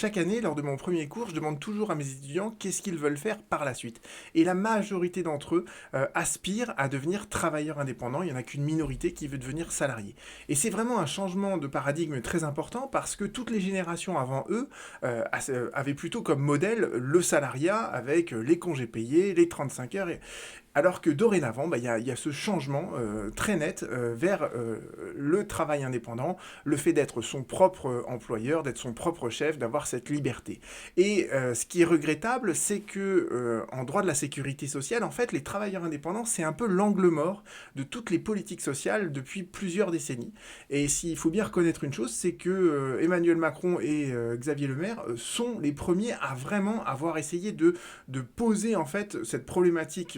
chaque année, lors de mon premier cours, je demande toujours à mes étudiants qu'est-ce qu'ils veulent faire par la suite. Et la majorité d'entre eux aspirent à devenir travailleurs indépendants. Il n'y en a qu'une minorité qui veut devenir salarié. Et c'est vraiment un changement de paradigme très important parce que toutes les générations avant eux avaient plutôt comme modèle le salariat avec les congés payés, les 35 heures. Alors que dorénavant, y a ce changement très net vers le travail indépendant, le fait d'être son propre employeur, d'être son propre chef, d'avoir cette liberté. Et ce qui est regrettable, c'est que en droit de la sécurité sociale, en fait, les travailleurs indépendants, c'est un peu l'angle mort de toutes les politiques sociales depuis plusieurs décennies. Et s'il faut bien reconnaître une chose, c'est que Emmanuel Macron et Xavier Le Maire sont les premiers à vraiment avoir essayé de poser en fait cette problématique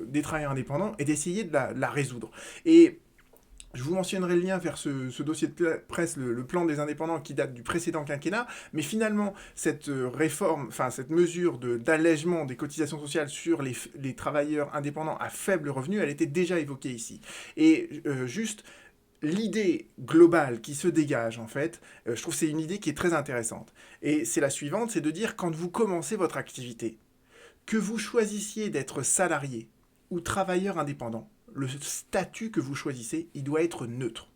des travailleurs indépendants et d'essayer de la résoudre. Et je vous mentionnerai le lien vers ce dossier de presse, le plan des indépendants qui date du précédent quinquennat, mais finalement, cette réforme, enfin cette mesure d'allègement des cotisations sociales sur les travailleurs indépendants à faible revenu, elle était déjà évoquée ici. Et juste, l'idée globale qui se dégage, en fait, je trouve que c'est une idée qui est très intéressante. Et c'est la suivante, c'est de dire quand vous commencez votre activité, que vous choisissiez d'être salarié ou travailleur indépendant, le statut que vous choisissez, il doit être neutre.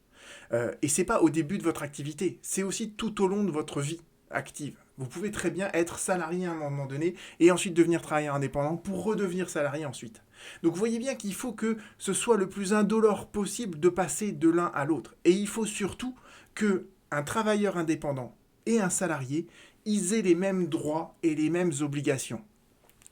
Et c'est pas au début de votre activité, c'est aussi tout au long de votre vie active. Vous pouvez très bien être salarié à un moment donné et ensuite devenir travailleur indépendant pour redevenir salarié ensuite. Donc vous voyez bien qu'il faut que ce soit le plus indolore possible de passer de l'un à l'autre. Et il faut surtout que un travailleur indépendant et un salarié, ils aient les mêmes droits et les mêmes obligations.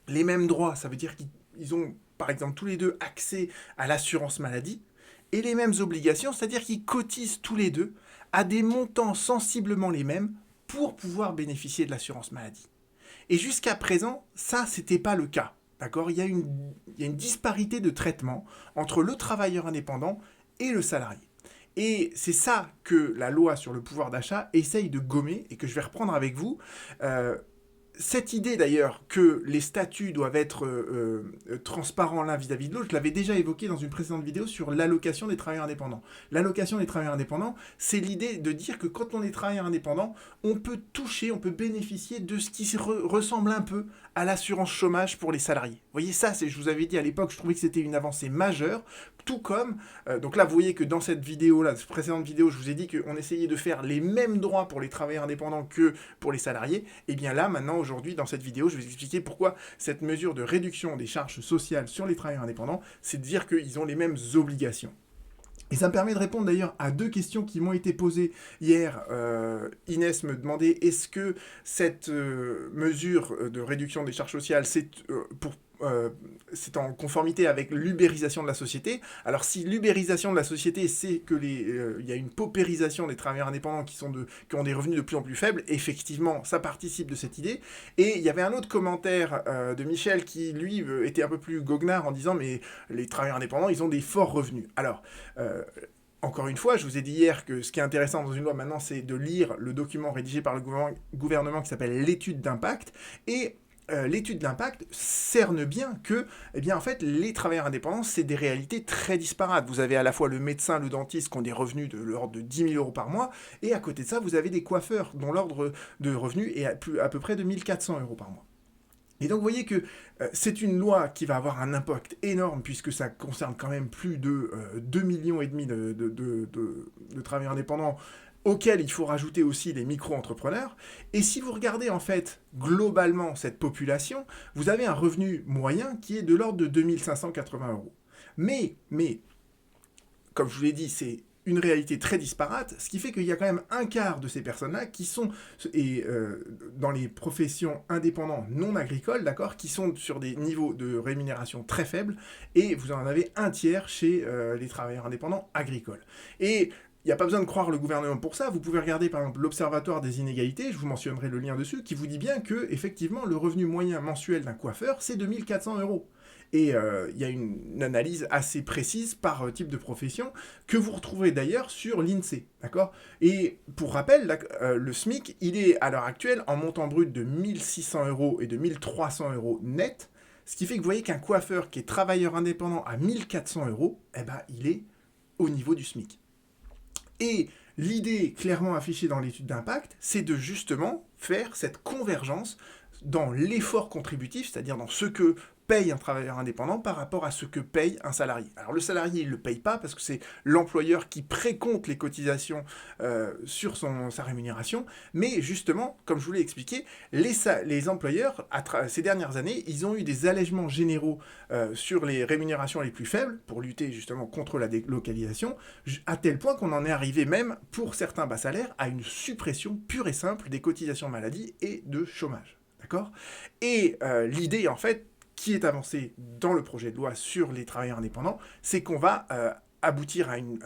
Les mêmes droits, ça veut dire qu'ils ont, par exemple, tous les deux accès à l'assurance maladie, et les mêmes obligations, c'est-à-dire qu'ils cotisent tous les deux à des montants sensiblement les mêmes pour pouvoir bénéficier de l'assurance maladie. Et jusqu'à présent, ça, c'était pas le cas. D'accord, il y a une disparité de traitement entre le travailleur indépendant et le salarié. Et c'est ça que la loi sur le pouvoir d'achat essaye de gommer et que je vais reprendre avec vous. Cette idée d'ailleurs que les statuts doivent être transparents l'un vis-à-vis de l'autre, je l'avais déjà évoqué dans une précédente vidéo sur l'allocation des travailleurs indépendants. L'allocation des travailleurs indépendants, c'est l'idée de dire que quand on est travailleur indépendant, on peut toucher, on peut bénéficier de ce qui ressemble un peu à l'assurance chômage pour les salariés. Vous voyez, ça, je vous avais dit à l'époque, je trouvais que c'était une avancée majeure, tout comme, donc là vous voyez que dans cette vidéo-là, cette précédente vidéo, je vous ai dit qu'on essayait de faire les mêmes droits pour les travailleurs indépendants que pour les salariés, et bien là, maintenant, aujourd'hui, dans cette vidéo, je vais vous expliquer pourquoi cette mesure de réduction des charges sociales sur les travailleurs indépendants, c'est de dire qu'ils ont les mêmes obligations. Et ça me permet de répondre d'ailleurs à deux questions qui m'ont été posées hier. Inès me demandait est-ce que cette mesure de réduction des charges sociales, c'est en conformité avec l'ubérisation de la société. Alors si l'ubérisation de la société, c'est que y a une paupérisation des travailleurs indépendants qui ont des revenus de plus en plus faibles, effectivement, ça participe de cette idée. Et il y avait un autre commentaire de Michel qui, lui, était un peu plus goguenard en disant mais les travailleurs indépendants, ils ont des forts revenus. Alors, encore une fois, je vous ai dit hier que ce qui est intéressant dans une loi maintenant, c'est de lire le document rédigé par le gouvernement qui s'appelle l'étude d'impact. Et l'étude d'impact cerne bien que, eh bien, en fait, les travailleurs indépendants, c'est des réalités très disparates. Vous avez à la fois le médecin, le dentiste qui ont des revenus de l'ordre de 10 000 euros par mois, et à côté de ça, vous avez des coiffeurs dont l'ordre de revenus est à peu près de 1 400 euros par mois. Et donc vous voyez que c'est une loi qui va avoir un impact énorme puisque ça concerne quand même plus de 2,5 millions de travailleurs indépendants auxquels il faut rajouter aussi les micro-entrepreneurs. Et si vous regardez en fait globalement cette population, vous avez un revenu moyen qui est de l'ordre de 2 580 euros. Mais, comme je vous l'ai dit, c'est une réalité très disparate, ce qui fait qu'il y a quand même un quart de ces personnes-là qui sont dans les professions indépendantes non agricoles, d'accord, qui sont sur des niveaux de rémunération très faibles, et vous en avez un tiers chez les travailleurs indépendants agricoles. Et il n'y a pas besoin de croire le gouvernement pour ça. Vous pouvez regarder par exemple l'Observatoire des inégalités, je vous mentionnerai le lien dessus, qui vous dit bien que effectivement le revenu moyen mensuel d'un coiffeur, c'est 2 400 euros. Et il y a une analyse assez précise par type de profession que vous retrouvez d'ailleurs sur l'INSEE. D'accord ? Et pour rappel, le SMIC, il est à l'heure actuelle en montant brut de 1 600 euros et de 1 300 euros net. Ce qui fait que vous voyez qu'un coiffeur qui est travailleur indépendant à 1 400 euros, eh ben, il est au niveau du SMIC. Et L'idée clairement affichée dans l'étude d'impact, c'est de justement faire cette convergence dans l'effort contributif, c'est-à-dire dans ce que paye un travailleur indépendant par rapport à ce que paye un salarié. Alors le salarié, il ne le paye pas parce que c'est l'employeur qui précompte les cotisations sur sa rémunération, mais justement, comme je vous l'ai expliqué, les employeurs, ces dernières années, ils ont eu des allègements généraux sur les rémunérations les plus faibles pour lutter justement contre la délocalisation, à tel point qu'on en est arrivé même, pour certains bas salaires, à une suppression pure et simple des cotisations maladie et de chômage. D'accord ? Et l'idée, en fait, qui est avancée dans le projet de loi sur les travailleurs indépendants, c'est qu'on va aboutir à une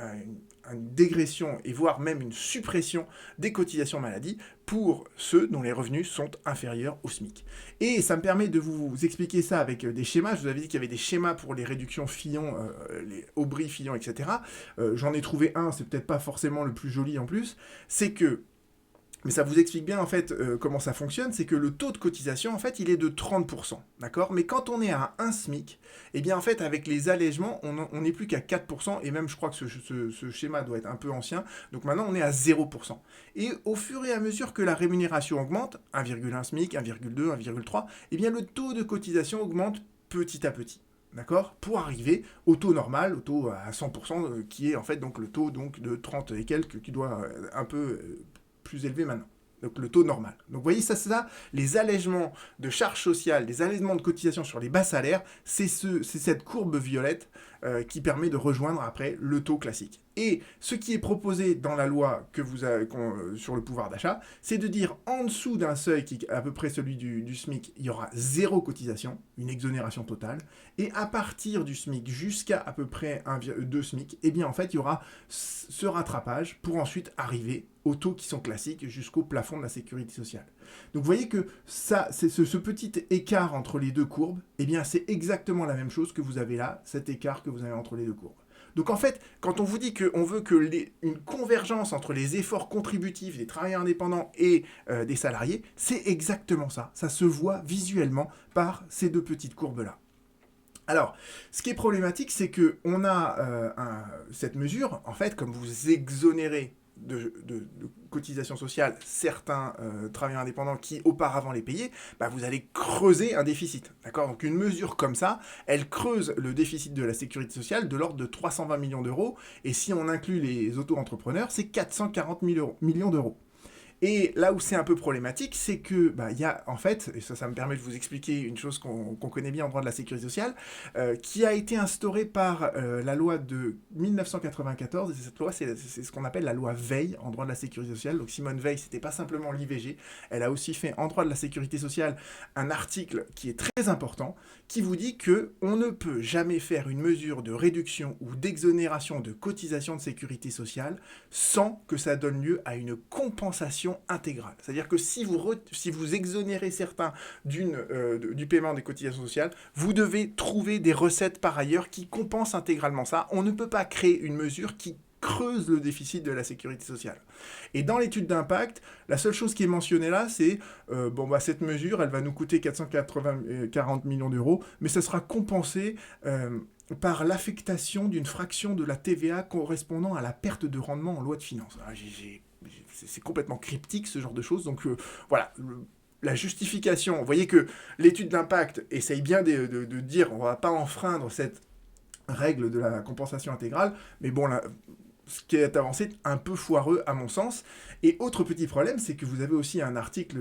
dégression et voire même une suppression des cotisations maladie pour ceux dont les revenus sont inférieurs au SMIC. Et ça me permet de vous expliquer ça avec des schémas. Je vous avais dit qu'il y avait des schémas pour les réductions Fillon, les Aubry, Fillon, etc. J'en ai trouvé un, c'est peut-être pas forcément le plus joli en plus. C'est que mais ça vous explique bien en fait comment ça fonctionne, c'est que le taux de cotisation en fait il est de 30%, d'accord ? Mais quand on est à 1 SMIC, eh bien en fait avec les allègements on n'est plus qu'à 4%, et même je crois que ce schéma doit être un peu ancien, donc maintenant on est à 0%. Et au fur et à mesure que la rémunération augmente, 1,1 SMIC, 1,2, 1,3, eh bien le taux de cotisation augmente petit à petit. D'accord ? Pour arriver au taux normal, au taux à 100%, qui est en fait donc le taux donc, de 30 et quelques, qui doit un peu plus élevé maintenant. Donc le taux normal. Donc vous voyez, ça, c'est ça, les allègements de charges sociales, les allègements de cotisations sur les bas salaires, c'est cette courbe violette qui permet de rejoindre après le taux classique. Et ce qui est proposé dans la loi sur le pouvoir d'achat, c'est de dire en dessous d'un seuil qui est à peu près celui du SMIC, il y aura 0 cotisation, une exonération totale, et à partir du SMIC jusqu'à à peu près 2 SMIC, eh bien en fait il y aura ce rattrapage pour ensuite arriver aux taux qui sont classiques jusqu'au plafond de la sécurité sociale. Donc vous voyez que ça, c'est ce petit écart entre les deux courbes, eh bien c'est exactement la même chose que vous avez là, cet écart que vous avez entre les deux courbes. Donc en fait, quand on vous dit qu'on veut une convergence entre les efforts contributifs des travailleurs indépendants et des salariés, c'est exactement ça. Ça se voit visuellement par ces deux petites courbes-là. Alors, ce qui est problématique, c'est qu'on a cette mesure, en fait, comme vous exonérez de cotisations sociales certains travailleurs indépendants qui auparavant les payaient, bah vous allez creuser un déficit. D'accord ? Donc une mesure comme ça, elle creuse le déficit de la sécurité sociale de l'ordre de 320 millions d'euros, et si on inclut les auto-entrepreneurs, c'est 440 millions d'euros. Et là où c'est un peu problématique, c'est que il y a en fait, et ça me permet de vous expliquer une chose qu'on connaît bien en droit de la sécurité sociale, qui a été instaurée par la loi de 1994, et cette loi c'est ce qu'on appelle la loi Veil en droit de la sécurité sociale. Donc Simone Veil, c'était pas simplement l'IVG, elle a aussi fait en droit de la sécurité sociale un article qui est très important, qui vous dit que on ne peut jamais faire une mesure de réduction ou d'exonération de cotisation de sécurité sociale sans que ça donne lieu à une compensation intégrale. C'est-à-dire que si vous exonérez certains du paiement des cotisations sociales, vous devez trouver des recettes par ailleurs qui compensent intégralement ça. On ne peut pas créer une mesure qui creuse le déficit de la sécurité sociale. Et dans l'étude d'impact, la seule chose qui est mentionnée là, c'est cette mesure, elle va nous coûter 440 millions d'euros, mais ça sera compensé par l'affectation d'une fraction de la TVA correspondant à la perte de rendement en loi de finances. Alors, c'est complètement cryptique ce genre de choses, donc voilà. La justification, vous voyez que l'étude d'impact essaye bien de dire on ne va pas enfreindre cette règle de la compensation intégrale, mais bon, là, ce qui est avancé un peu foireux à mon sens. Et autre petit problème, c'est que vous avez aussi un article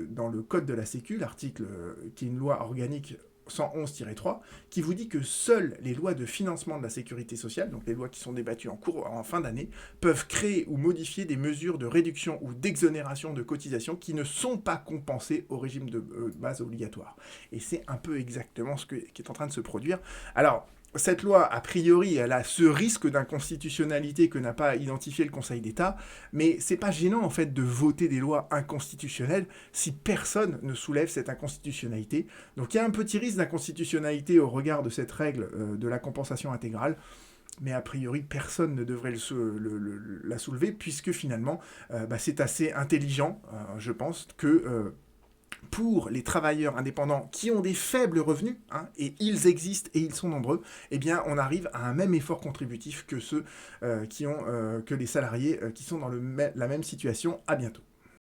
dans le code de la Sécu, l'article qui est une loi organique 111-3, qui vous dit que seules les lois de financement de la sécurité sociale, donc les lois qui sont débattues en fin d'année, peuvent créer ou modifier des mesures de réduction ou d'exonération de cotisations qui ne sont pas compensées au régime de base obligatoire. Et c'est un peu exactement ce qui est en train de se produire. Alors, cette loi, a priori, elle a ce risque d'inconstitutionnalité que n'a pas identifié le Conseil d'État, mais c'est pas gênant, en fait, de voter des lois inconstitutionnelles si personne ne soulève cette inconstitutionnalité. Donc il y a un petit risque d'inconstitutionnalité au regard de cette règle de la compensation intégrale, mais a priori, personne ne devrait la soulever, puisque finalement, c'est assez intelligent, je pense, que pour les travailleurs indépendants qui ont des faibles revenus, hein, et ils existent et ils sont nombreux, eh bien on arrive à un même effort contributif que ceux que les salariés qui sont dans la même situation. À bientôt.